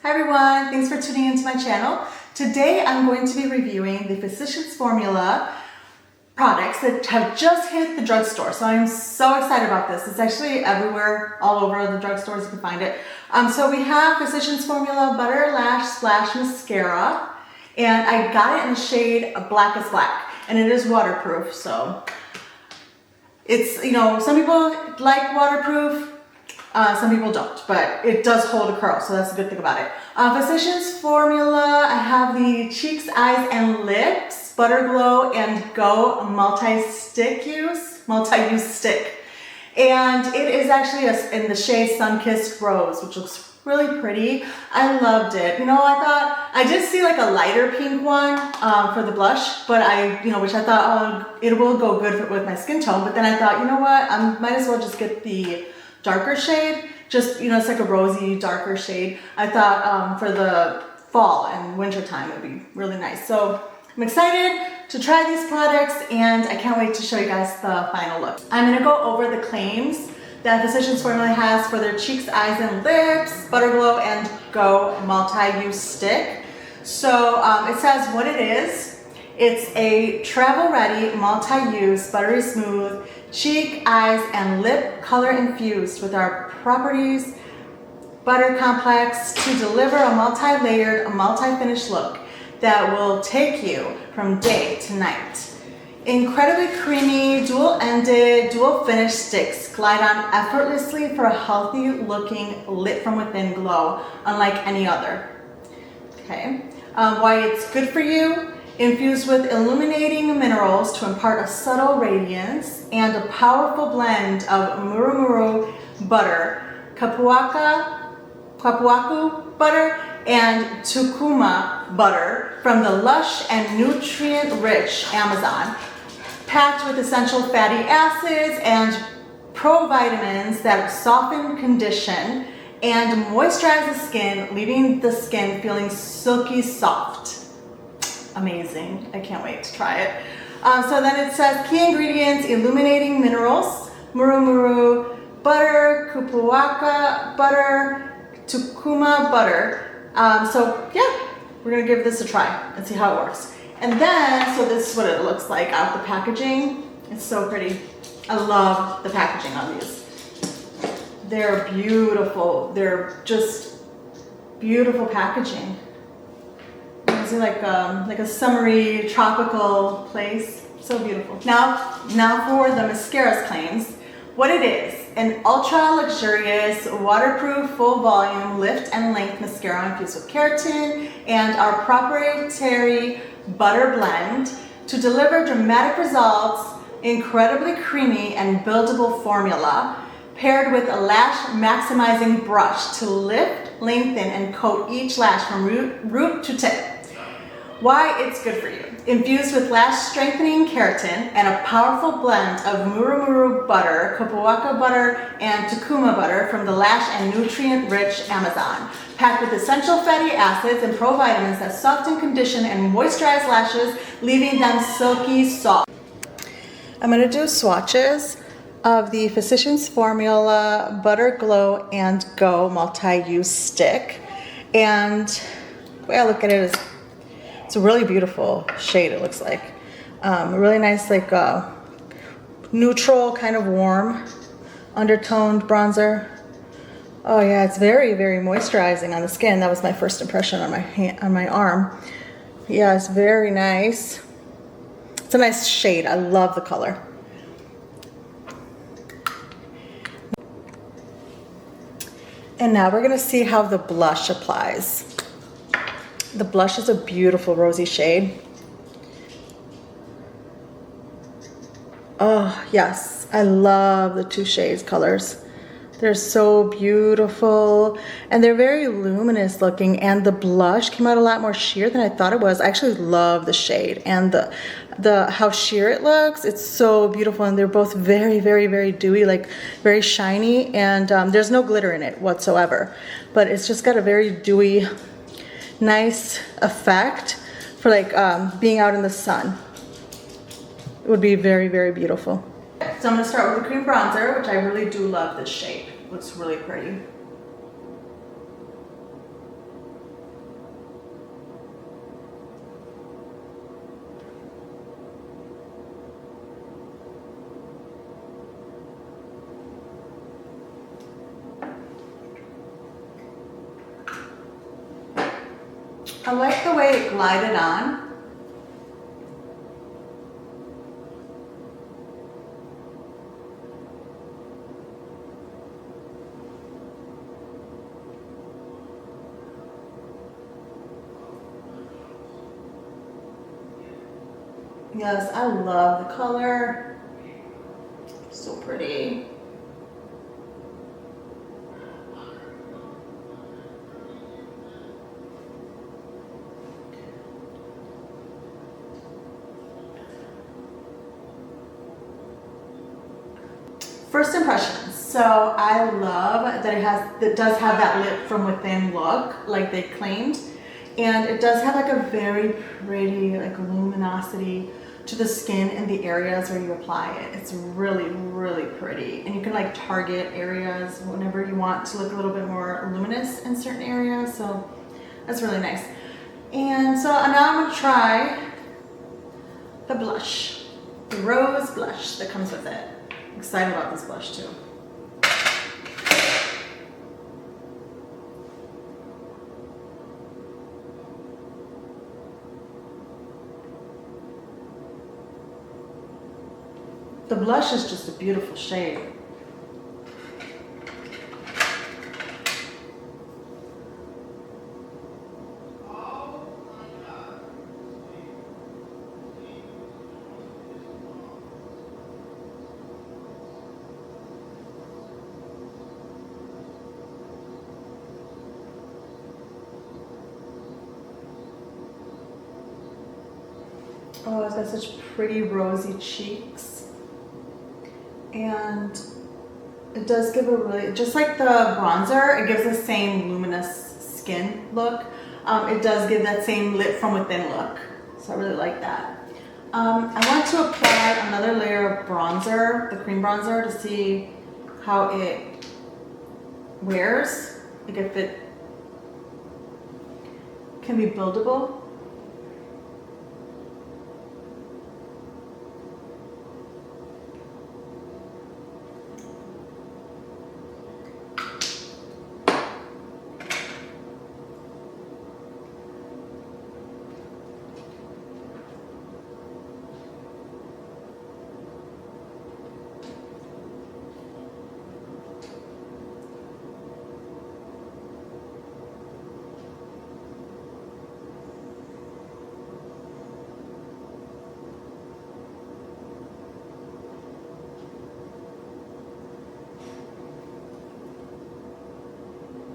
Hi everyone, thanks for tuning into my channel. Today I'm going to be reviewing the Physicians Formula products that have just hit the drugstore. So I'm so excited about this. It's actually everywhere, all over the drugstores, you can find it. So we have Physicians Formula Butter Lash Splash Mascara, and I got it in the shade Black is Black, and it is waterproof. So it's, you know, some people like waterproof, some people don't, but it does hold a curl, so that's a good thing about it. Physicians Formula, I have the Cheeks, Eyes, and Lips Butter Glow and Go multi-use stick. And it is actually in the shade Sun-Kissed Rose, which looks really pretty. I loved it. You know, I did see like a lighter pink one for the blush, but which I thought, oh, it will go good with my skin tone. But then I thought, you know what, I might as well just get the darker shade, just, you know, it's like a rosy darker shade. I thought for the fall and winter time it would be really nice. So I'm excited to try these products, and I can't wait to show you guys the final look. I'm gonna go over the claims that Physicians Formula has for their Cheeks, Eyes, and Lips Butter Glow and Go multi-use stick. So it says what it is. It's a travel-ready, multi-use, buttery smooth, cheek, eyes, and lip color infused with our properties butter complex to deliver a multi-layered, multi-finished look that will take you from day to night. Incredibly creamy, dual-ended, dual-finished sticks glide on effortlessly for a healthy-looking, lit-from-within glow, unlike any other. Okay, why it's good for you. Infused with illuminating minerals to impart a subtle radiance and a powerful blend of muru butter, kapuaku butter, and tukuma butter from the lush and nutrient-rich Amazon, packed with essential fatty acids and provitamins that soften, condition, and moisturize the skin, leaving the skin feeling silky soft. Amazing. I can't wait to try it. So then it says key ingredients: illuminating minerals, muru butter, kapuaku butter, tukuma butter. So yeah, we're gonna give this a try and see how it works. And then, so this is what it looks like out the packaging. It's so pretty. I love the packaging on these. They're beautiful. They're just beautiful packaging. It's like a summery tropical place. So beautiful. Now for the mascara's claims. What it is: an ultra luxurious, waterproof, full volume, lift and length mascara infused with keratin and our proprietary butter blend to deliver dramatic results. Incredibly creamy and buildable formula paired with a lash maximizing brush to lift, lengthen, and coat each lash from root to tip. Why it's good for you. Infused with lash strengthening keratin and a powerful blend of muru butter, kapuaku butter, and tukuma butter from the lash and nutrient-rich Amazon. Packed with essential fatty acids and provitamins that soften, condition, and moisturize lashes, leaving them silky soft. I'm gonna do swatches of the Physicians Formula Butter Glow and Go multi-use stick. And the way I look at it is, it's a really beautiful shade, it looks like. A really nice, like neutral, kind of warm, undertoned bronzer. Oh yeah, it's very, very moisturizing on the skin. That was my first impression on my hand, on my arm. Yeah, it's very nice. It's a nice shade. I love the color. And now we're gonna see how the blush applies. The blush is a beautiful rosy shade. Oh yes, I love the two shades colors. They're so beautiful, and they're very luminous looking, and the blush came out a lot more sheer than I thought it was. I actually love the shade and the how sheer it looks. It's so beautiful, and they're both very, very, very dewy, like very shiny, and there's no glitter in it whatsoever, but it's just got a very dewy, nice effect for like being out in the sun. It would be very, very beautiful. So I'm going to start with the cream bronzer, which I really do love this shade. It looks really pretty. I like the way it glided on. Yes, I love the color. So pretty. First impressions. So I love that it does have that lit from within look, like they claimed. And it does have like a very pretty like luminosity to the skin in the areas where you apply it. It's really, really pretty. And you can like target areas whenever you want to look a little bit more luminous in certain areas. So that's really nice. And so now I'm gonna try the blush, the rose blush that comes with it. I'm excited about this blush too. The blush is just a beautiful shade. Oh, it's got such pretty rosy cheeks. And it does give a really, just like the bronzer, it gives the same luminous skin look. It does give that same lit from within look. So I really like that. I want to apply another layer of bronzer, the cream bronzer, to see how it wears, like if it can be buildable.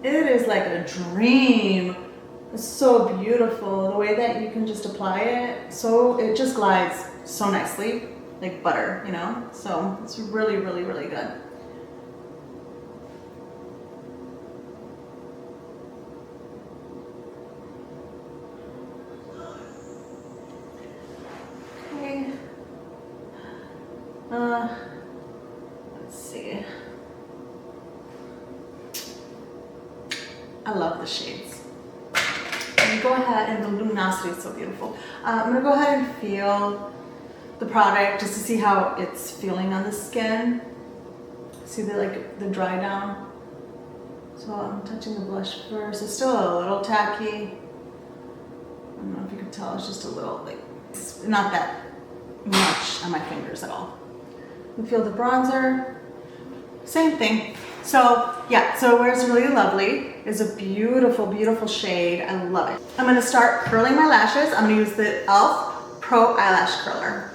It is like a dream. It's so beautiful. The way that you can just apply it, so it just glides so nicely, like butter, you know? So it's really, really, really good. Okay. Let's see. I love the shades. I'm gonna go ahead, and the luminosity is so beautiful. I'm gonna go ahead and feel the product just to see how it's feeling on the skin. See the dry down. So I'm touching the blush first. It's still a little tacky. I don't know if you can tell, it's just a little, like, it's not that much on my fingers at all. You feel the bronzer, same thing. So yeah, so it wears really lovely. It's a beautiful, beautiful shade. I love it. I'm gonna start curling my lashes. I'm gonna use the e.l.f. Pro Eyelash Curler.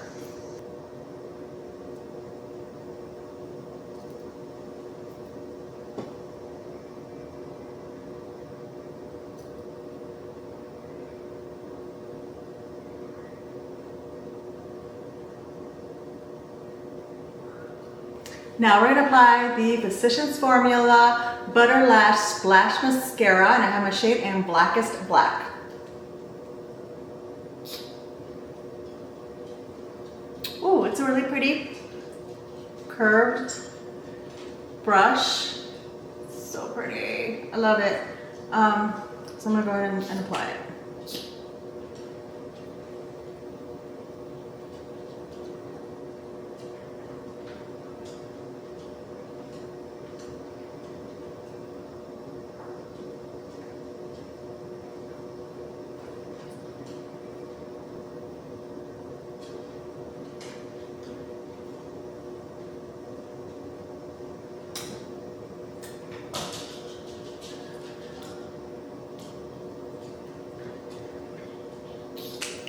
Now we're gonna apply the Physicians Formula Butter Lash Splash Mascara, and I have my shade in Blackest Black. Oh, it's a really pretty curved brush. So pretty. I love it. So I'm gonna go ahead and apply it.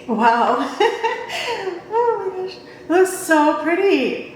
Wow. Oh my gosh. It looks so pretty.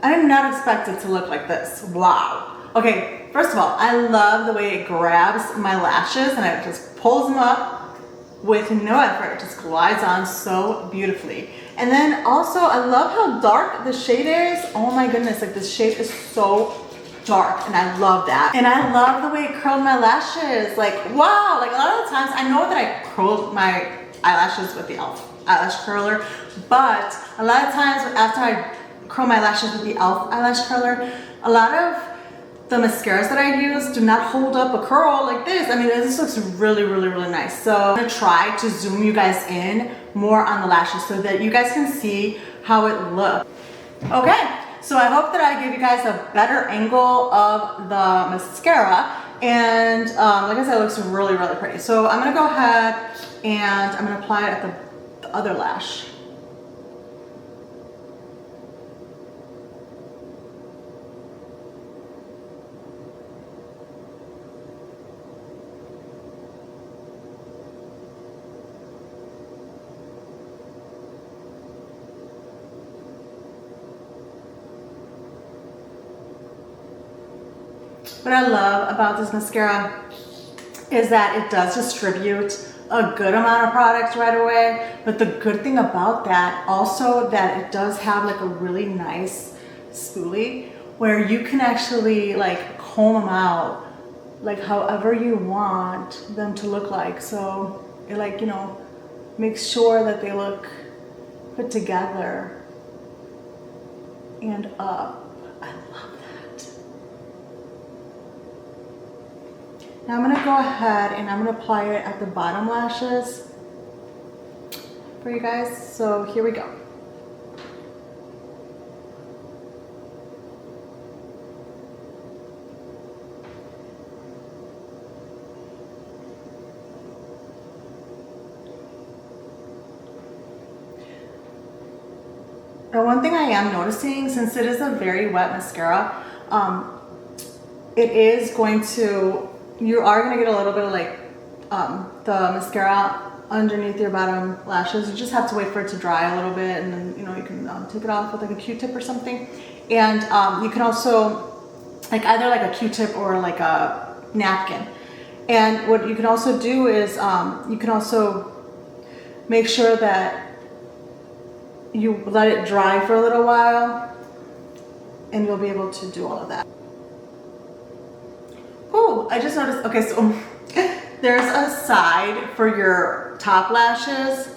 I did not expect it to look like this. Wow. Okay, first of all, I love the way it grabs my lashes and it just pulls them up with no effort. It just glides on so beautifully. And then also, I love how dark the shade is. Oh my goodness, like this shade is so dark and I love that. And I love the way it curled my lashes. Like, wow, like a lot of the times, I know that I curled my eyelashes with the e.l.f. eyelash curler, but a lot of times after I curl my lashes with the e.l.f. eyelash curler, a lot of the mascaras that I use do not hold up a curl like this. I mean, this looks really, really, really nice. So I'm gonna try to zoom you guys in more on the lashes so that you guys can see how it looks. Okay, so I hope that I gave you guys a better angle of the mascara. And like I said, it looks really, really pretty. So I'm gonna go ahead and I'm gonna apply it at the other lash. What I love about this mascara is that it does distribute a good amount of product right away, but the good thing about that also that it does have like a really nice spoolie where you can actually like comb them out like however you want them to look like. So it like, you know, makes sure that they look put together and up. I love that. Now I'm gonna go ahead and I'm gonna apply it at the bottom lashes for you guys. So here we go. Now one thing I am noticing, since it is a very wet mascara, it is going to, you are going to get a little bit of like the mascara underneath your bottom lashes. You just have to wait for it to dry a little bit, and then, you know, you can take it off with like a Q-tip or something. And you can also like either like a Q-tip or like a napkin. And what you can also do is you can also make sure that you let it dry for a little while, and you'll be able to do all of that. Oh, I just noticed, okay, so there's a side for your top lashes,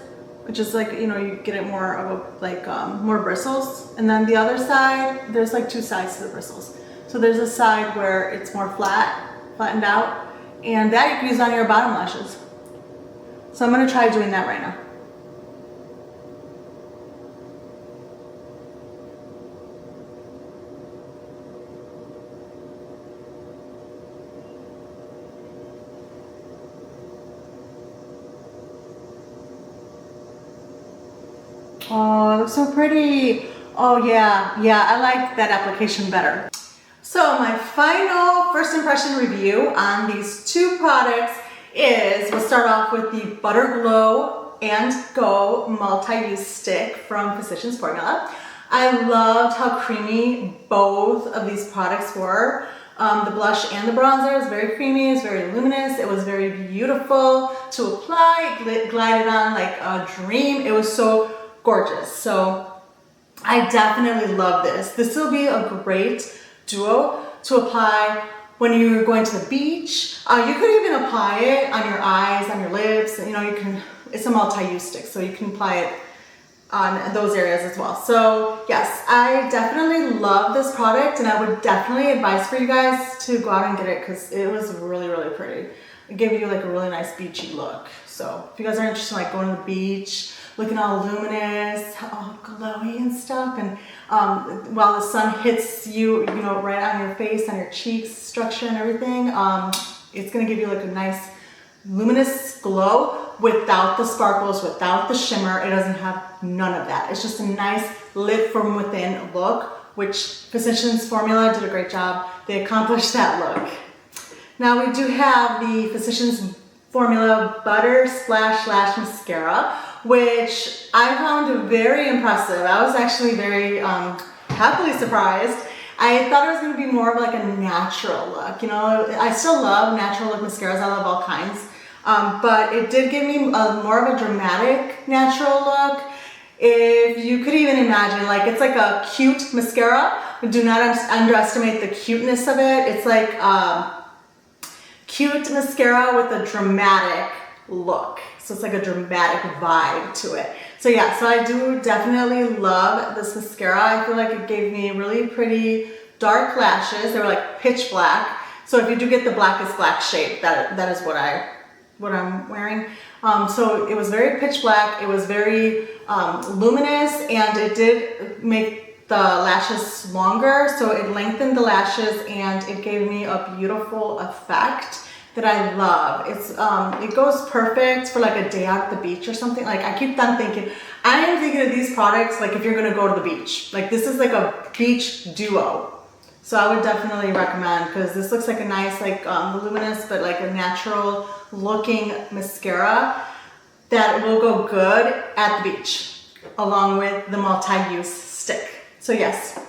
which is like, you know, you get it more of a, like more bristles. And then the other side, there's like two sides to the bristles. So there's a side where it's more flattened out, and that you can use on your bottom lashes. So I'm gonna try doing that right now. Oh, it looks so pretty. Oh yeah, I like that application better. So my final first impression review on these two products is, we'll start off with the Butter Glow and Go Multi-Use Stick from Physicians Formula. I loved how creamy both of these products were. The blush and the bronzer is very creamy, it's very luminous, it was very beautiful to apply, it glided on like a dream. It was so gorgeous. So I definitely love this. This will be a great duo to apply when you're going to the beach. You could even apply it on your eyes, on your lips. You know, you can, it's a multi-use stick, so you can apply it on those areas as well. So yes, I definitely love this product, and I would definitely advise for you guys to go out and get it because it was really, really pretty. It gave you like a really nice beachy look. So if you guys are interested in like going to the beach, looking all luminous, all glowy and stuff, and while the sun hits you, you know, right on your face, on your cheeks, structure and everything, it's gonna give you like a nice luminous glow without the sparkles, without the shimmer. It doesn't have none of that. It's just a nice lit from within look, which Physicians Formula did a great job. They accomplished that look. Now we do have the Physicians Formula Butter Splash Lash Mascara, which I found very impressive. I was actually very happily surprised. I thought it was going to be more of like a natural look. You know, I still love natural look mascaras. I love all kinds. But it did give me more of a dramatic natural look. If you could even imagine, like it's like a cute mascara, but do not underestimate the cuteness of it. It's like cute mascara with a dramatic look. So it's like a dramatic vibe to it. So yeah, so I do definitely love this mascara. I feel like it gave me really pretty dark lashes. They were like pitch black. So if you do get the blackest black shade, that is what I'm wearing. So it was very pitch black. It was very luminous, and it did make the lashes longer. So it lengthened the lashes, and it gave me a beautiful effect that I love. It goes perfect for like a day out at the beach or something. Like I keep on thinking, I am thinking of these products like if you're gonna go to the beach. Like this is like a beach duo. So I would definitely recommend, because this looks like a nice like voluminous but like a natural looking mascara that will go good at the beach along with the multi-use stick. So yes,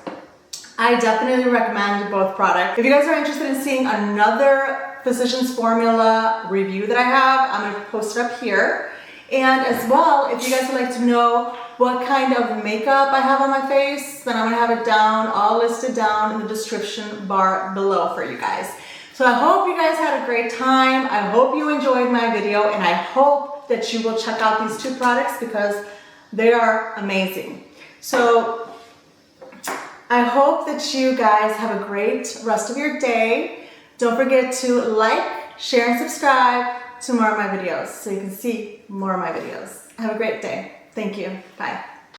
I definitely recommend both products. If you guys are interested in seeing another Physicians Formula review that I have, I'm going to post it up here. And as well, if you guys would like to know what kind of makeup I have on my face, then I'm going to have it down, all listed down in the description bar below for you guys. So I hope you guys had a great time. I hope you enjoyed my video, and I hope that you will check out these two products because they are amazing. So I hope that you guys have a great rest of your day. Don't forget to like, share, and subscribe to more of my videos so you can see more of my videos. Have a great day. Thank you. Bye.